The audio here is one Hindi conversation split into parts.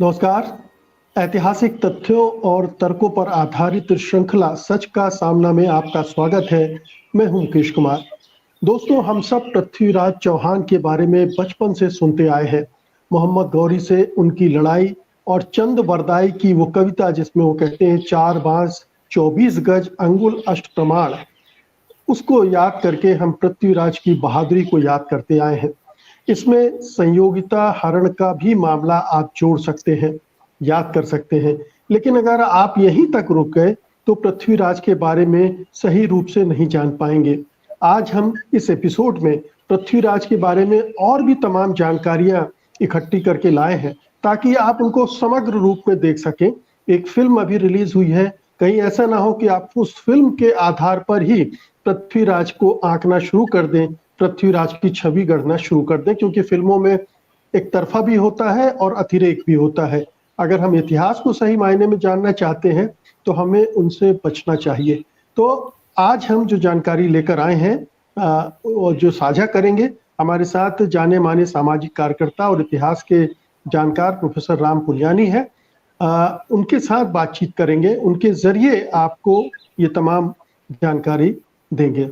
नमस्कार। ऐतिहासिक तथ्यों और तर्कों पर आधारित श्रृंखला सच का सामना में आपका स्वागत है। मैं हूं मुकेश कुमार। दोस्तों, हम सब पृथ्वीराज चौहान के बारे में बचपन से सुनते आए हैं। मोहम्मद गौरी से उनकी लड़ाई और चंद बरदाई की वो कविता जिसमें वो कहते हैं 4 बांस 24 गज अंगुल अष्ट प्रमाण, उसको याद करके हम पृथ्वीराज की बहादुरी को याद करते आए हैं। इसमें संयोगिता हरण का भी मामला आप जोड़ सकते हैं, याद कर सकते हैं। लेकिन अगर आप यहीं तक रुक गए तो पृथ्वीराज के बारे में सही रूप से नहीं जान पाएंगे। आज हम इस एपिसोड में पृथ्वीराज के बारे में और भी तमाम जानकारियां इकट्ठी करके लाए हैं ताकि आप उनको समग्र रूप में देख सकें। एक फिल्म अभी रिलीज हुई है, कहीं ऐसा ना हो कि आप उस फिल्म के आधार पर ही पृथ्वीराज को आंकना शुरू कर दें, पृथ्वीराज की छवि गढ़ना शुरू कर दें, क्योंकि फिल्मों में एक तरफा भी होता है और अतिरेक भी होता है। अगर हम इतिहास को सही मायने में जानना चाहते हैं तो हमें उनसे बचना चाहिए। तो आज हम जो जानकारी लेकर आए हैं वो जो साझा करेंगे, हमारे साथ जाने माने सामाजिक कार्यकर्ता और इतिहास के जानकार प्रोफेसर राम पुनियानी है। उनके साथ बातचीत करेंगे, उनके जरिए आपको ये तमाम जानकारी देंगे।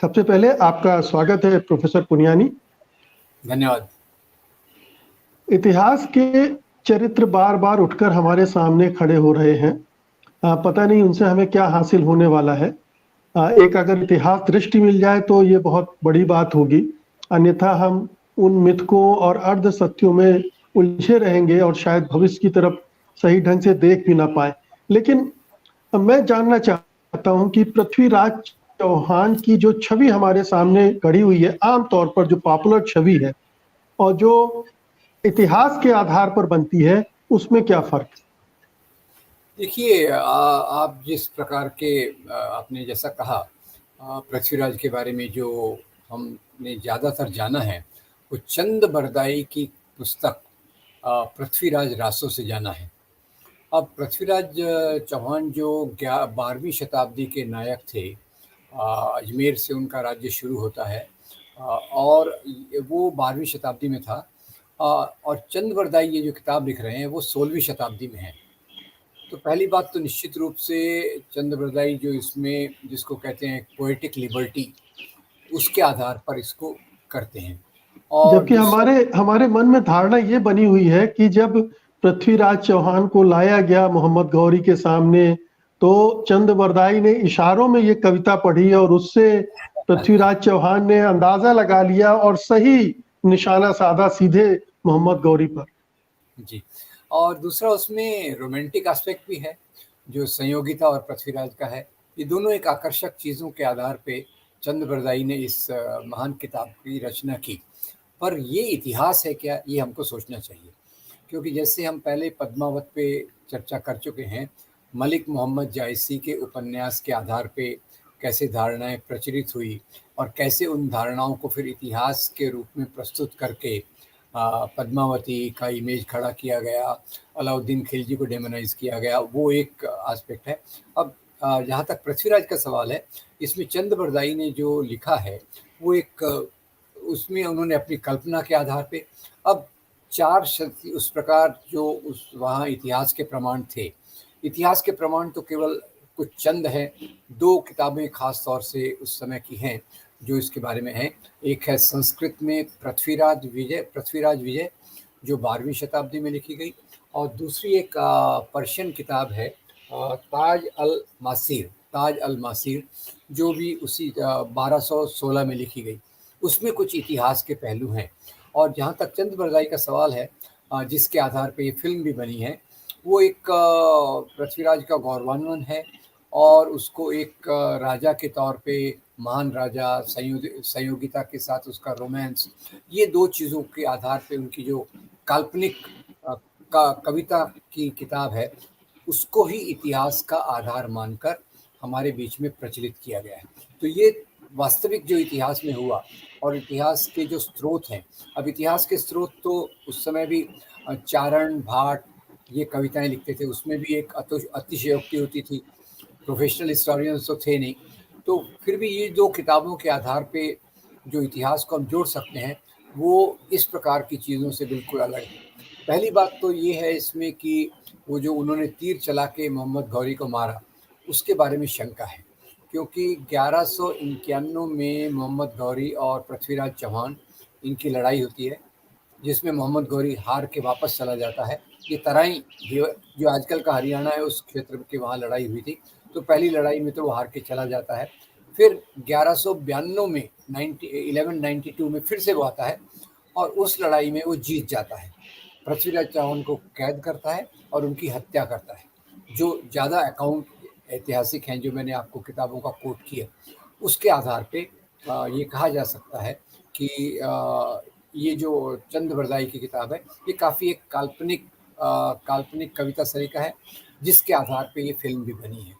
सबसे पहले आपका स्वागत है प्रोफेसर पुनियानी। धन्यवाद। इतिहास के चरित्र बार बार उठकर हमारे सामने खड़े हो रहे हैं। पता नहीं उनसे हमें क्या हासिल होने वाला है। एक अगर इतिहास दृष्टि मिल जाए तो ये बहुत बड़ी बात होगी, अन्यथा हम उन मिथकों और अर्ध सत्यों में उलझे रहेंगे और शायद भविष्य की तरफ सही ढंग से देख भी ना पाए। लेकिन मैं जानना चाहता हूं कि पृथ्वीराज चौहान की जो छवि हमारे सामने खड़ी हुई है, आमतौर पर जो पॉपुलर छवि है और जो इतिहास के आधार पर बनती है, उसमें क्या फर्क? देखिए, आप जिस प्रकार के आपने जैसा कहा, पृथ्वीराज के बारे में जो हमने ज़्यादातर जाना है वो चंद बरदाई की पुस्तक पृथ्वीराज रासों से जाना है। अब पृथ्वीराज चौहान जो 12वीं शताब्दी के नायक थे, अजमेर से उनका राज्य शुरू होता है और वो 12वीं शताब्दी में था। और चंद बरदाई ये जो किताब लिख रहे हैं वो 16वीं शताब्दी में है। तो पहली बात तो निश्चित रूप से चंद बरदाई जो इसमें जिसको कहते हैं पोएटिक लिबर्टी, उसके आधार पर इसको करते हैं। और जबकि हमारे हमारे मन में धारणा ये बनी हुई है कि जब पृथ्वीराज चौहान को लाया गया मोहम्मद गौरी के सामने, तो चंद बरदाई ने इशारों में ये कविता पढ़ी और उससे पृथ्वीराज चौहान ने अंदाजा लगा लिया और सही निशाना साधा सीधे मोहम्मद गौरी पर। जी, और दूसरा उसमें रोमांटिक एस्पेक्ट भी है जो संयोगिता और पृथ्वीराज का है। ये दोनों एक आकर्षक चीज़ों के आधार पे चंद बरदाई ने इस महान किताब की रचना की। पर ये इतिहास है क्या, ये हमको सोचना चाहिए, क्योंकि जैसे हम पहले पद्मावत पे चर्चा कर चुके हैं, मलिक मोहम्मद जायसी के उपन्यास के आधार पे कैसे धारणाएं प्रचलित हुई और कैसे उन धारणाओं को फिर इतिहास के रूप में प्रस्तुत करके पद्मावती का इमेज खड़ा किया गया, अलाउद्दीन खिलजी को डेमोनाइज किया गया, वो एक एस्पेक्ट है। अब जहाँ तक पृथ्वीराज का सवाल है, इसमें चंद बरदाई ने जो लिखा है वो एक उसमें उन्होंने अपनी कल्पना के आधार पे अब 4 शक्ति उस प्रकार जो उस वहाँ इतिहास के प्रमाण थे। इतिहास के प्रमाण तो केवल कुछ चंद हैं। 2 किताबें खास तौर से उस समय की हैं जो इसके बारे में है। एक है संस्कृत में पृथ्वीराज विजय जो 12वीं शताब्दी में लिखी गई, और दूसरी एक पर्शियन किताब है ताज अल मासीर जो भी उसी 1216 में लिखी गई। उसमें कुछ इतिहास के पहलू हैं। और जहाँ तक चंद बरदाई का सवाल है, जिसके आधार पर ये फिल्म भी बनी है, वो एक पृथ्वीराज का गौरवान्वन है और उसको एक राजा के तौर पे, महान राजा, संयोगिता के साथ उसका रोमांस, ये 2 चीज़ों के आधार पे उनकी जो काल्पनिक कविता की किताब है उसको ही इतिहास का आधार मानकर हमारे बीच में प्रचलित किया गया है। तो ये वास्तविक जो इतिहास में हुआ और इतिहास के जो स्रोत हैं, अब इतिहास के स्रोत तो उस समय भी चारण भाट ये कविताएं लिखते थे, उसमें भी एक अतिशयोक्ति होती थी। प्रोफेशनल हिस्टोरियंस तो थे नहीं, तो फिर भी ये 2 किताबों के आधार पे जो इतिहास को हम जोड़ सकते हैं वो इस प्रकार की चीज़ों से बिल्कुल अलग है। पहली बात तो ये है इसमें कि वो जो उन्होंने तीर चला के मोहम्मद गौरी को मारा, उसके बारे में शंका है, क्योंकि 1191 में मोहम्मद गौरी और पृथ्वीराज चौहान इनकी लड़ाई होती है, जिसमें मोहम्मद गौरी हार के वापस चला जाता है। ये तराई जो आजकल का हरियाणा है, उस क्षेत्र के वहाँ लड़ाई हुई थी, तो पहली लड़ाई में तो वो हार के चला जाता है। फिर 1192 में 1192 में फिर से वो आता है और उस लड़ाई में वो जीत जाता है। पृथ्वीराज चौहान को कैद करता है और उनकी हत्या करता है। जो ज़्यादा अकाउंट ऐतिहासिक हैं, जो मैंने आपको किताबों का कोट किया, उसके आधार पे ये कहा जा सकता है कि ये जो चंद्रबरदाई की किताब है, ये काफ़ी एक काल्पनिक कविता सरीका है, जिसके आधार पे ये फिल्म भी बनी है।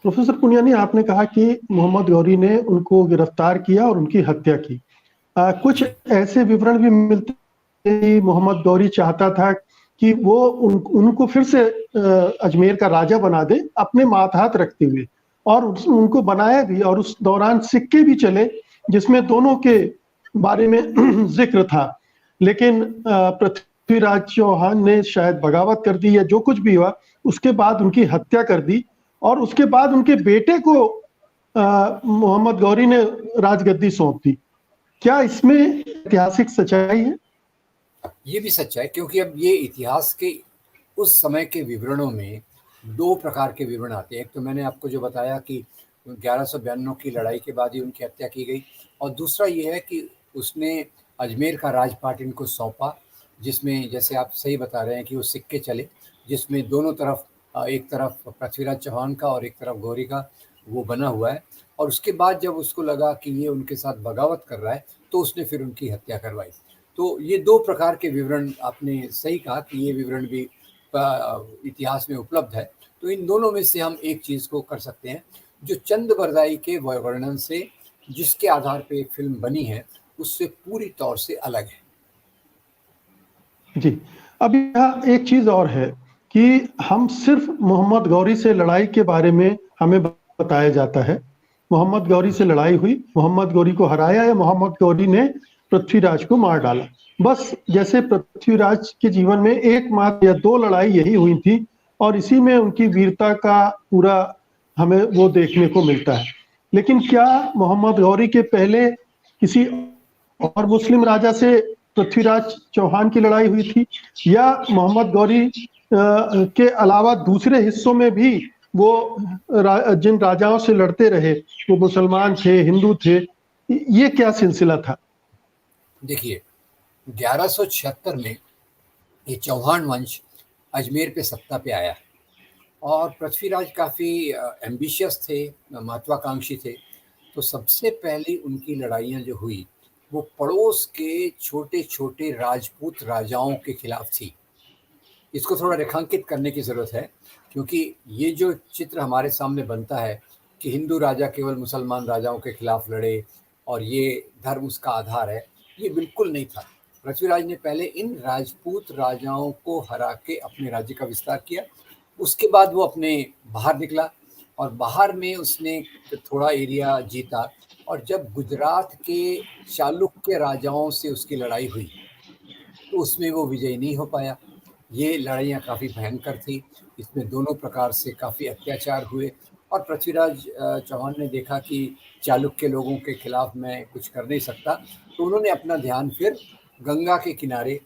प्रोफेसर पुनियानी, आपने कहा कि मोहम्मद गौरी ने उनको गिरफ्तार किया और उनकी हत्या की। कुछ ऐसे विवरण भी मिलते हैं कि मोहम्मद गौरी चाहता था कि वो उनको फिर से अजमेर का राजा बना दे, अपने मातहत रखते हुए, और उनको बनाया भी, और उस दौरान सिक्के भी चले जिसमें दोनों के बारे में जिक्र था। लेकिन पृथ्वीराज चौहान ने शायद बगावत कर दी या जो कुछ भी हुआ, उसके बाद उनकी हत्या कर दी और उसके बाद उनके बेटे को मोहम्मद गौरी ने राजगद्दी सौंप दी। क्या इसमें ऐतिहासिक सच्चाई है? ये भी सच्चा है, क्योंकि अब ये इतिहास के उस समय के विवरणों में दो प्रकार के विवरण आते हैं। एक तो मैंने आपको जो बताया कि 1192 की लड़ाई के बाद ही उनकी हत्या की गई, और दूसरा ये है कि उसने अजमेर का राजपाट इनको सौंपा, जिसमें जैसे आप सही बता रहे हैं कि वो सिक्के चले, जिसमें दोनों तरफ एक तरफ पृथ्वीराज चौहान का और एक तरफ गौरी का वो बना हुआ है। और उसके बाद जब उसको लगा कि ये उनके साथ बगावत कर रहा है, तो उसने फिर उनकी हत्या करवाई। तो ये दो प्रकार के विवरण, आपने सही कहा कि ये विवरण भी इतिहास में उपलब्ध है। तो इन दोनों में से हम एक चीज़ को कर सकते हैं, जो चंद्रबरदाई के वर्णन से जिसके आधार पे एक फिल्म बनी है, उससे पूरी तौर से अलग है। जी, अब यहाँ एक चीज़ और है कि हम सिर्फ मोहम्मद गौरी से लड़ाई के बारे में हमें बताया जाता है। मोहम्मद गौरी से लड़ाई हुई, मोहम्मद गौरी को हराया या मोहम्मद गौरी ने पृथ्वीराज को मार डाला। बस जैसे पृथ्वीराज के जीवन में एकमात्र या दो लड़ाई यही हुई थी और इसी में उनकी वीरता का पूरा हमें वो देखने को मिलता है। लेकिन क्या मोहम्मद गौरी के पहले किसी और मुस्लिम राजा से पृथ्वीराज चौहान की लड़ाई हुई थी, या मोहम्मद गौरी के अलावा दूसरे हिस्सों में भी वो जिन राजाओं से लड़ते रहे, वो मुसलमान थे, हिंदू थे, ये क्या सिलसिला था? देखिए, 1176 में ये चौहान वंश अजमेर पे सत्ता पे आया और पृथ्वीराज काफ़ी एम्बिशियस थे, महत्वाकांक्षी थे। तो सबसे पहली उनकी लड़ाइयाँ जो हुई, वो पड़ोस के छोटे छोटे राजपूत राजाओं के खिलाफ थी। इसको थोड़ा रेखांकित करने की ज़रूरत है, क्योंकि ये जो चित्र हमारे सामने बनता है कि हिंदू राजा केवल मुसलमान राजाओं के खिलाफ लड़े और ये धर्म उसका आधार है, ये बिल्कुल नहीं था। पृथ्वीराज ने पहले इन राजपूत राजाओं को हरा के अपने राज्य का विस्तार किया। उसके बाद वो अपने बाहर निकला और बाहर में उसने थोड़ा एरिया जीता, और जब गुजरात के चालुक्य राजाओं से उसकी लड़ाई हुई, तो उसमें वो विजयी नहीं हो पाया। ये लड़ाइयाँ काफ़ी भयंकर थी, इसमें दोनों प्रकार से काफ़ी अत्याचार हुए, और पृथ्वीराज चौहान ने देखा कि चालुक्य लोगों के खिलाफ मैं कुछ कर नहीं सकता, तो उन्होंने अपना ध्यान फिर गंगा के किनारे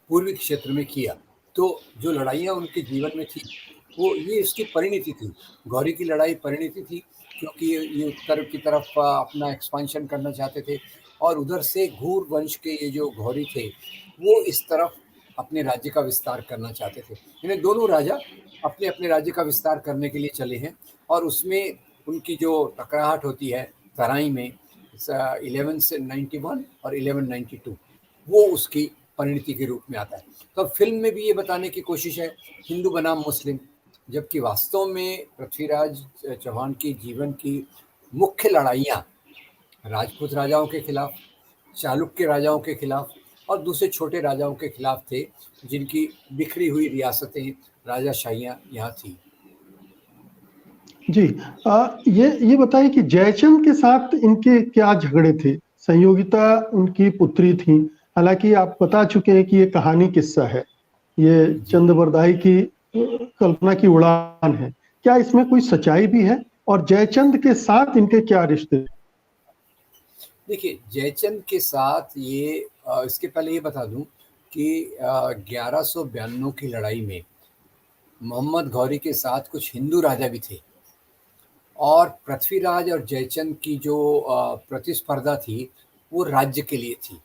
पूर्वी क्षेत्र में किया। तो जो लड़ाइयाँ उनके जीवन में थी, वो ये इसकी परिणति थी। गौरी की लड़ाई परिणति थी, क्योंकि ये उत्तर की तरफ अपना एक्सपांशन करना चाहते थे, और उधर से घूर वंश के ये जो गौरी थे, वो इस तरफ अपने राज्य का विस्तार करना चाहते थे। यानी दोनों राजा अपने अपने राज्य का विस्तार करने के लिए चले हैं, और उसमें उनकी जो टकराहट होती है तराई में 1191 और 1192, वो उसकी परिणति के रूप में आता है। तो अब फिल्म में भी ये बताने की कोशिश है हिंदू बनाम मुस्लिम, जबकि वास्तव में पृथ्वीराज चौहान की जीवन की मुख्य लड़ाइयाँ राजपूत राजाओं के खिलाफ, चालुक्य राजाओं के खिलाफ और दूसरे छोटे राजाओं के खिलाफ थे, जिनकी बिखरी हुई रियासतें, राजाशाहियाँ यहाँ थी। जी, ये बताइए कि जयचंद के साथ इनके क्या झगड़े थे? संयोगिता उनकी पुत्री थी, हालांकि आप बता चुके हैं कि ये कहानी किस्सा है, ये जी चंद की कल्पना की उड़ान है। क्या इसमें कोई सच्चाई भी है? और जयचंद के साथ इनके क्या रिश्ते? देखिए, जयचंद के साथ ये इसके पहले ये बता दूं कि 1192 की लड़ाई में मोहम्मद गौरी के साथ कुछ हिंदू राजा भी थे, और पृथ्वीराज और जयचंद की जो प्रतिस्पर्धा थी वो राज्य के लिए थी।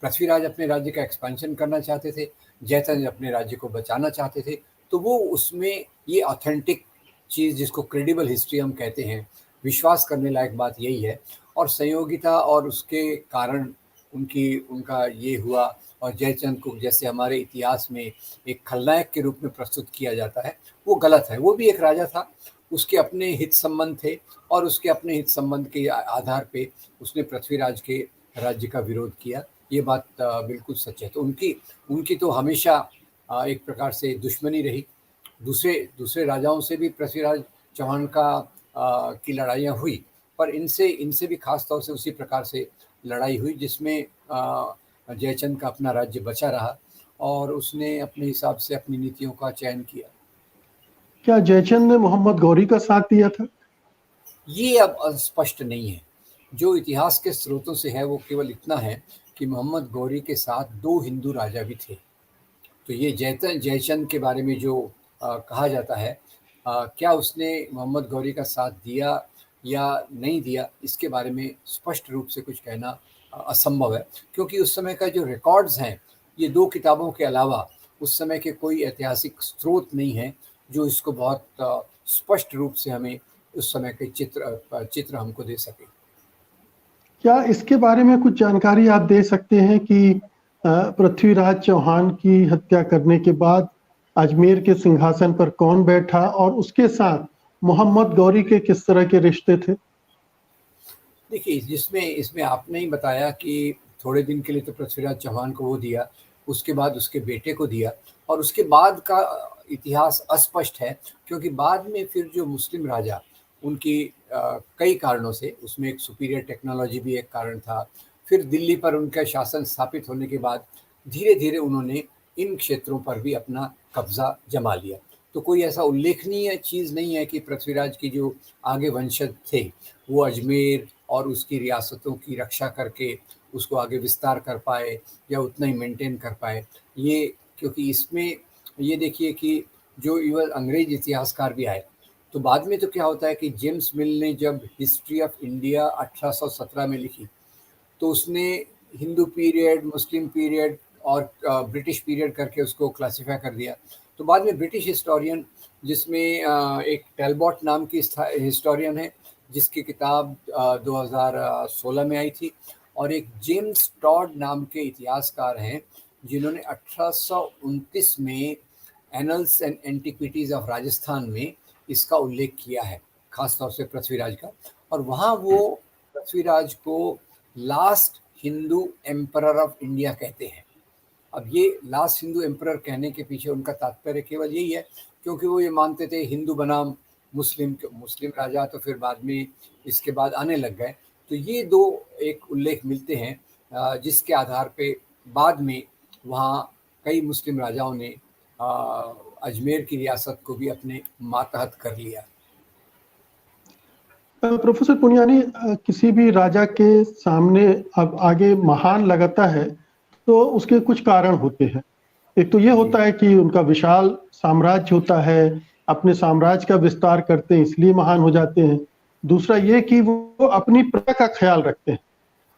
पृथ्वीराज अपने राज्य का एक्सपेंशन करना चाहते थे, जयचंद अपने राज्य को बचाना चाहते थे। तो वो उसमें ये ऑथेंटिक चीज़, जिसको क्रेडिबल हिस्ट्री हम कहते हैं, विश्वास करने लायक बात यही है। और संयोगिता और उसके कारण उनका ये हुआ। और जयचंद को जैसे हमारे इतिहास में एक खलनायक के रूप में प्रस्तुत किया जाता है, वो गलत है। वो भी एक राजा था, उसके अपने हित संबंध थे, और उसके अपने हित संबंध के आधार पे उसने पृथ्वीराज के राज्य का विरोध किया। ये बात बिल्कुल सच है। तो उनकी उनकी तो हमेशा एक प्रकार से दुश्मनी रही। दूसरे दूसरे राजाओं से भी पृथ्वीराज चौहान की लड़ाइयाँ हुई, पर इनसे इनसे भी खास तौर से उसी प्रकार से लड़ाई हुई जिसमें जयचंद का अपना राज्य बचा रहा, और उसने अपने हिसाब से अपनी नीतियों का चयन किया। क्या जयचंद ने मोहम्मद गौरी का साथ दिया था? ये अब स्पष्ट नहीं है। जो इतिहास के स्रोतों से है वो केवल इतना है कि मोहम्मद गौरी के साथ दो हिंदू राजा भी थे। तो ये जयचंद के बारे में जो कहा जाता है, क्या उसने मोहम्मद गौरी का साथ दिया या नहीं दिया, इसके बारे में स्पष्ट रूप से कुछ कहना असंभव है, क्योंकि उस समय का जो रिकॉर्ड्स हैं, ये दो किताबों के अलावा उस समय के कोई ऐतिहासिक स्रोत नहीं है जो इसको बहुत स्पष्ट रूप से हमें उस समय के चित्र हमको दे सके। क्या इसके बारे में कुछ जानकारी आप दे सकते हैं कि पृथ्वीराज चौहान की हत्या करने के बाद अजमेर के सिंहासन पर कौन बैठा और उसके साथ मोहम्मद गौरी के किस तरह के रिश्ते थे? देखिए, जिसमें इसमें आपने ही बताया कि थोड़े दिन के लिए तो पृथ्वीराज चौहान को वो दिया, उसके बाद उसके बेटे को दिया, और उसके बाद का इतिहास अस्पष्ट है, क्योंकि बाद में फिर जो मुस्लिम राजा, उनकी कई कारणों से, उसमें एक सुपीरियर टेक्नोलॉजी भी एक कारण था। फिर दिल्ली पर उनका शासन स्थापित होने के बाद धीरे-धीरे उन्होंने इन क्षेत्रों पर भी अपना कब्ज़ा जमा लिया। तो कोई ऐसा उल्लेखनीय चीज़ नहीं है कि पृथ्वीराज के जो आगे वंशज थे, वो अजमेर और उसकी रियासतों की रक्षा करके उसको आगे विस्तार कर पाए या उतना ही मेंटेन कर पाए। ये क्योंकि इसमें ये देखिए कि जो इवन अंग्रेज इतिहासकार भी आए, तो बाद में तो क्या होता है कि जेम्स मिल ने जब हिस्ट्री ऑफ इंडिया 1817 में लिखी, तो उसने हिंदू पीरियड, मुस्लिम पीरियड और ब्रिटिश पीरियड करके उसको क्लासिफाई कर दिया। तो बाद में ब्रिटिश हिस्टोरियन, जिसमें एक टेलबॉट नाम की हिस्टोरियन है, जिसकी किताब 2016 में आई थी, और एक जेम्स टॉड नाम के इतिहासकार हैं, जिन्होंने 1829 में annuls and antiquities of Rajasthan में इसका उल्लेख किया है, खास तौर से पृथ्वीराज का। और वहाँ वो पृथ्वीराज को last Hindu emperor of India कहते हैं। अब ये लास्ट हिंदू एम्परर कहने के पीछे उनका तात्पर्य केवल यही है, क्योंकि वो ये मानते थे हिंदू बनाम मुस्लिम, मुस्लिम राजा तो फिर बाद में इसके बाद आने लग गए। तो ये दो एक उल्लेख मिलते हैं, जिसके आधार पे बाद में वहाँ कई मुस्लिम राजाओं ने अजमेर की रियासत को भी अपने मातहत कर लिया। प्रोफेसर पुनियानी, किसी भी राजा के सामने अब आगे महान लगाता है तो उसके कुछ कारण होते हैं। एक तो ये जी होता है कि उनका विशाल साम्राज्य होता है, अपने साम्राज्य का विस्तार करते हैं इसलिए महान हो जाते हैं। दूसरा ये कि वो अपनी प्रजा का ख्याल रखते हैं,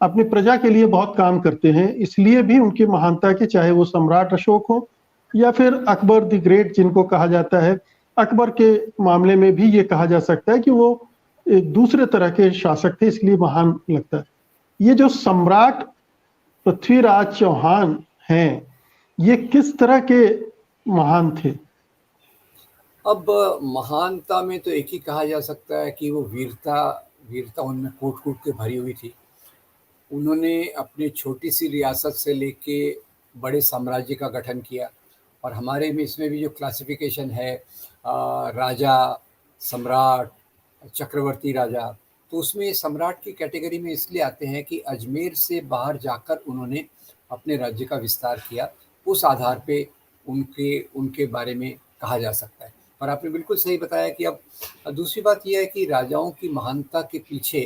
अपनी प्रजा के लिए बहुत काम करते हैं, इसलिए भी उनकी महानता के, चाहे वो सम्राट अशोक हो या फिर अकबर द ग्रेट जिनको कहा जाता है। अकबर के मामले में भी ये कहा जा सकता है कि वो एक दूसरे तरह के शासक थे, इसलिए महान लगता है। ये जो सम्राट पृथ्वीराज चौहान हैं, ये किस तरह के महान थे? अब महानता में तो एक ही कहा जा सकता है कि वो वीरता वीरता उनमें कूट-कूट के भरी हुई थी। उन्होंने अपनी छोटी सी रियासत से लेके बड़े साम्राज्य का गठन किया, और हमारे में इसमें भी जो क्लासिफिकेशन है, राजा, सम्राट, चक्रवर्ती राजा, तो उसमें सम्राट की कैटेगरी में इसलिए आते हैं कि अजमेर से बाहर जाकर उन्होंने अपने राज्य का विस्तार किया, उस आधार पे उनके उनके बारे में कहा जा सकता है। और आपने बिल्कुल सही बताया कि अब दूसरी बात ये है कि राजाओं की महानता के पीछे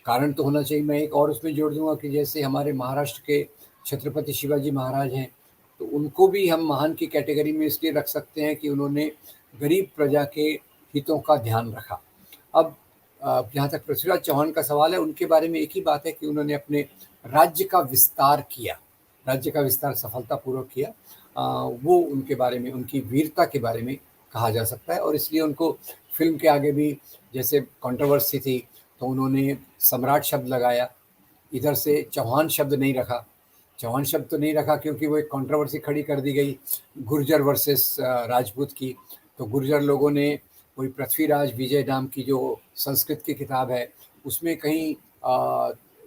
कारण तो होना चाहिए। मैं एक और उसमें जोड़ दूंगा कि जैसे हमारे महाराष्ट्र के छत्रपति शिवाजी महाराज हैं, तो उनको भी हम महान की कैटेगरी में इसलिए रख सकते हैं कि उन्होंने गरीब प्रजा के हितों का ध्यान रखा। अब जहाँ तक पृथ्वीराज चौहान का सवाल है, उनके बारे में एक ही बात है कि उन्होंने अपने राज्य का विस्तार किया, राज्य का विस्तार सफलतापूर्वक किया। वो उनके बारे में, उनकी वीरता के बारे में कहा जा सकता है, और इसलिए उनको फिल्म के आगे भी जैसे कंट्रोवर्सी थी तो उन्होंने सम्राट शब्द लगाया, इधर से चौहान शब्द नहीं रखा। चौहान शब्द तो नहीं रखा क्योंकि वो एक कंट्रोवर्सी खड़ी कर दी गई गुर्जर वर्सेस राजपूत की। तो गुर्जर लोगों ने कोई पृथ्वीराज विजय नाम की जो संस्कृत की किताब है, उसमें कहीं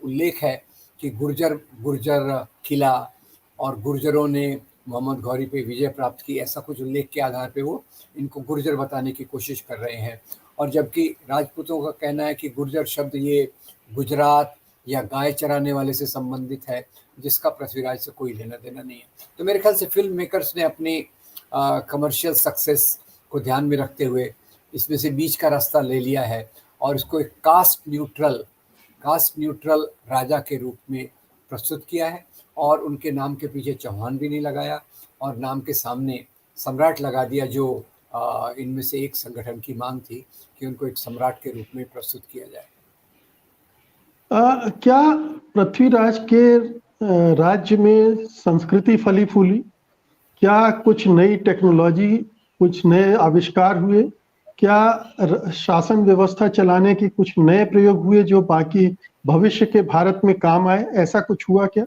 उल्लेख है कि गुर्जर गुर्जर किला और गुर्जरों ने मोहम्मद गौरी पे विजय प्राप्त की, ऐसा कुछ उल्लेख के आधार पे वो इनको गुर्जर बताने की कोशिश कर रहे हैं। और जबकि राजपूतों का कहना है कि गुर्जर शब्द ये गुजरात या गाय चराने वाले से संबंधित है, जिसका पृथ्वीराज से कोई लेना देना नहीं है। तो मेरे ख्याल से फिल्म मेकर्स ने अपनी कमर्शियल सक्सेस को ध्यान में रखते हुए इसमें से बीच का रास्ता ले लिया है और इसको एक कास्ट न्यूट्रल राजा के रूप में प्रस्तुत किया है, और उनके नाम के पीछे चौहान भी नहीं लगाया और नाम के सामने सम्राट लगा दिया, जो इनमें से एक संगठन की मांग थी कि उनको एक सम्राट के रूप में प्रस्तुत किया जाए। क्या पृथ्वीराज के राज्य में संस्कृति फली फूली? क्या कुछ नई टेक्नोलॉजी, कुछ नए आविष्कार हुए? क्या शासन व्यवस्था चलाने के कुछ नए प्रयोग हुए जो बाकी भविष्य के भारत में काम आए? ऐसा कुछ हुआ क्या?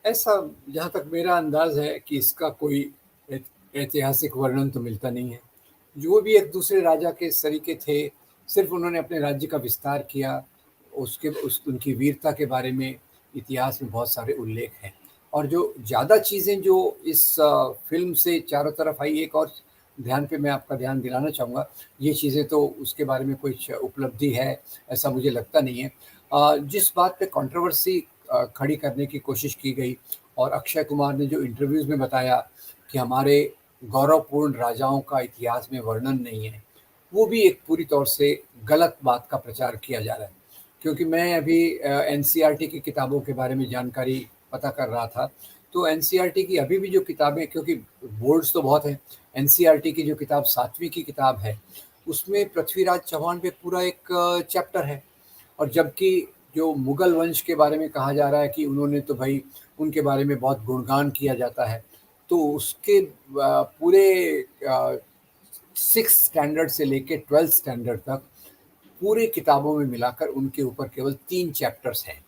ऐसा जहाँ तक मेरा अंदाज है कि इसका कोई ऐतिहासिक वर्णन तो मिलता नहीं है। जो भी एक दूसरे राजा के सरीके थे, सिर्फ उन्होंने अपने राज्य का विस्तार किया, उनकी वीरता के बारे में इतिहास में बहुत सारे उल्लेख हैं। और जो ज़्यादा चीज़ें जो इस फिल्म से चारों तरफ आई, एक और ध्यान पे मैं आपका ध्यान दिलाना चाहूँगा, ये चीज़ें तो उसके बारे में कुछ उपलब्धि है ऐसा मुझे लगता नहीं है। जिस बात पे कंट्रोवर्सी खड़ी करने की कोशिश की गई और अक्षय कुमार ने जो इंटरव्यूज़ में बताया कि हमारे गौरवपूर्ण राजाओं का इतिहास में वर्णन नहीं है, वो भी एक पूरी तौर से गलत बात का प्रचार किया जा रहा है। क्योंकि मैं अभी एनसीईआरटी की किताबों के बारे में जानकारी पता कर रहा था, तो एनसीईआरटी की अभी भी जो किताबें, क्योंकि बोर्ड्स तो बहुत हैं, एनसीईआरटी की जो किताब 7वीं की किताब है, उसमें पृथ्वीराज चौहान पे पूरा एक चैप्टर है। और जबकि जो मुगल वंश के बारे में कहा जा रहा है कि उन्होंने तो भाई उनके बारे में बहुत गुणगान किया जाता है, तो उसके पूरे 6 स्टैंडर्ड से लेके 12th स्टैंडर्ड तक पूरी किताबों में मिलाकर उनके ऊपर केवल 3 चैप्टर्स हैं।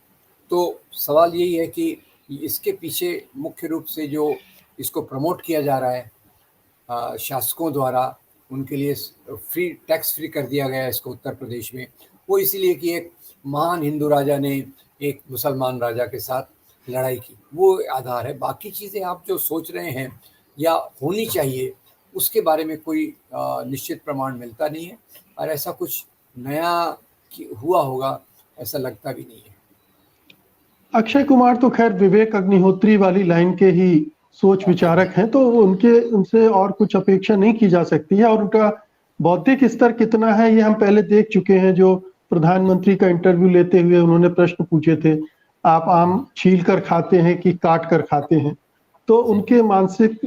तो सवाल यही है कि इसके पीछे मुख्य रूप से जो इसको प्रमोट किया जा रहा है शासकों द्वारा, उनके लिए फ्री टैक्स फ्री कर दिया गया है इसको उत्तर प्रदेश में, वो इसीलिए कि एक महान हिंदू राजा ने एक मुसलमान राजा के साथ लड़ाई की, वो आधार है। बाकी चीज़ें आप जो सोच रहे हैं या होनी चाहिए, उसके बारे में कोई निश्चित प्रमाण मिलता नहीं है, और ऐसा कुछ नया हुआ होगा ऐसा लगता भी नहीं है। अक्षय कुमार तो खैर विवेक अग्निहोत्री वाली लाइन के ही सोच विचारक हैं, तो उनसे और कुछ अपेक्षा नहीं की जा सकती है। और उनका बौद्धिक स्तर कितना है ये हम पहले देख चुके हैं। जो प्रधानमंत्री का इंटरव्यू लेते हुए उन्होंने प्रश्न पूछे थे, आप आम छील कर खाते हैं कि काट कर खाते हैं? तो उनके मानसिक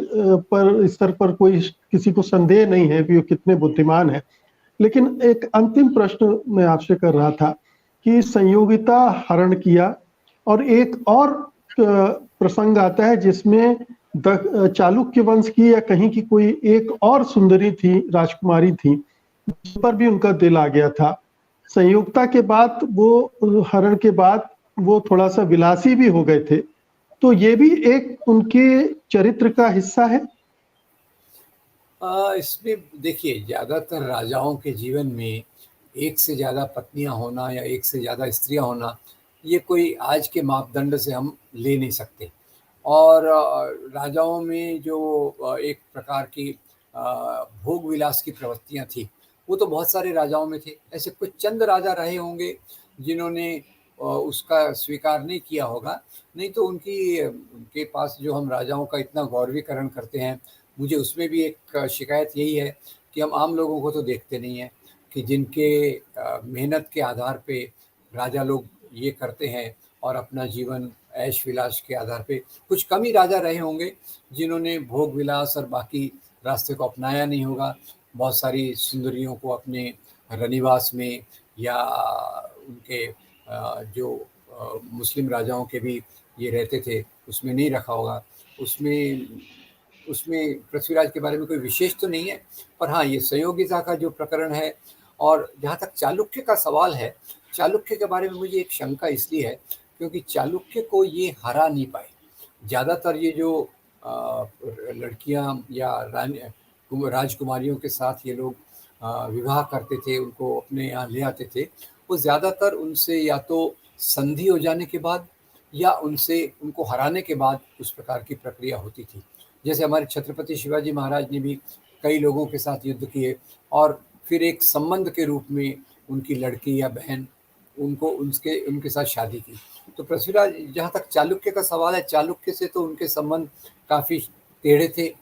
पर स्तर पर कोई किसी को संदेह नहीं है कि वो कितने बुद्धिमान है। लेकिन एक अंतिम प्रश्न मैं आपसे कर रहा था कि संयोगिता हरण किया, और एक और प्रसंग आता है जिसमें चालुक्य वंश की या कहीं की कोई एक और सुंदरी थी, राजकुमारी थी, जिस पर भी उनका दिल आ गया था। संयोगिता के बाद, वो हरण के बाद वो थोड़ा सा विलासी भी हो गए थे। तो ये भी एक उनके चरित्र का हिस्सा है। इसमें देखिए, ज़्यादातर राजाओं के जीवन में एक से ज़्यादा पत्नियां होना या एक से ज़्यादा स्त्रियां होना, ये कोई आज के मापदंड से हम ले नहीं सकते। और राजाओं में जो एक प्रकार की भोग विलास की प्रवृत्तियां थी, वो तो बहुत सारे राजाओं में थे। ऐसे कुछ चंद राजा रहे होंगे जिन्होंने उसका स्वीकार नहीं किया होगा। नहीं तो उनके पास जो हम राजाओं का इतना गौरवीकरण करते हैं, मुझे उसमें भी एक शिकायत यही है कि हम आम लोगों को तो देखते नहीं हैं कि जिनके मेहनत के आधार पे राजा लोग ये करते हैं और अपना जीवन ऐश विलास के आधार पे, कुछ कम ही राजा रहे होंगे जिन्होंने भोग विलास और बाकी रास्ते को अपनाया नहीं होगा। बहुत सारी सुंदरियों को अपने रनिवास में या उनके जो मुस्लिम राजाओं के भी ये रहते थे उसमें नहीं रखा होगा। उसमें उसमें पृथ्वीराज के बारे में कोई विशेष तो नहीं है, पर हाँ, ये संयोगिता का जो प्रकरण है और जहाँ तक चालुक्य का सवाल है, चालुक्य के बारे में मुझे एक शंका इसलिए है क्योंकि चालुक्य को ये हरा नहीं पाए। ज़्यादातर ये जो लड़कियाँ या राजकुमारियों के साथ ये लोग विवाह करते थे, उनको अपने यहाँ ले आते थे, वो ज़्यादातर उनसे या तो संधि हो जाने के बाद या उनको हराने के बाद उस प्रकार की प्रक्रिया होती थी। जैसे हमारे छत्रपति शिवाजी महाराज ने भी कई लोगों के साथ युद्ध किए और फिर एक संबंध के रूप में उनकी लड़की या बहन उनके साथ शादी की। तो पृथ्वीराज, जहाँ तक चालुक्य का सवाल है, चालुक्य से तो उनके संबंध काफ़ी टेढ़े थे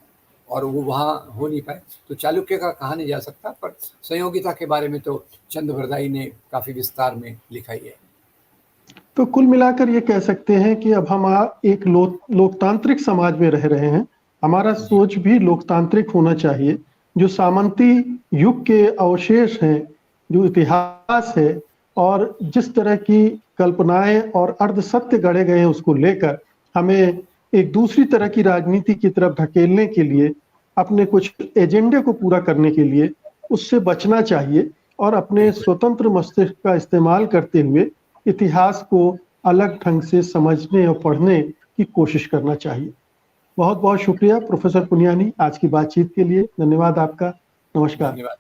और वो वहाँ हो नहीं पाए, तो चालुक्य का कहा नहीं जा सकता। पर संयोगिता के बारे में तो चंद्रबरदाई ने काफ़ी विस्तार में लिखा ही है। तो कुल मिलाकर ये कह सकते हैं कि अब हम एक लोकतांत्रिक समाज में रह रहे हैं। हमारा सोच भी लोकतांत्रिक होना चाहिए। जो सामंती युग के अवशेष हैं, जो इतिहास है और जिस तरह की कल्पनाएं और अर्ध सत्य गढ़े गए हैं, उसको लेकर हमें एक दूसरी तरह की राजनीति की तरफ ढकेलने के लिए, अपने कुछ एजेंडे को पूरा करने के लिए उससे बचना चाहिए और अपने स्वतंत्र मस्तिष्क का इस्तेमाल करते हुए इतिहास को अलग ढंग से समझने और पढ़ने की कोशिश करना चाहिए। बहुत बहुत शुक्रिया प्रोफेसर पुनियानी आज की बातचीत के लिए। धन्यवाद आपका। नमस्कार। धन्यवाद।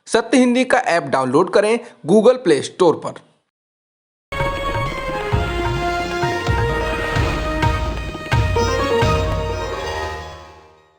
सत्य हिंदी का ऐप डाउनलोड करें गूगल प्ले स्टोर पर।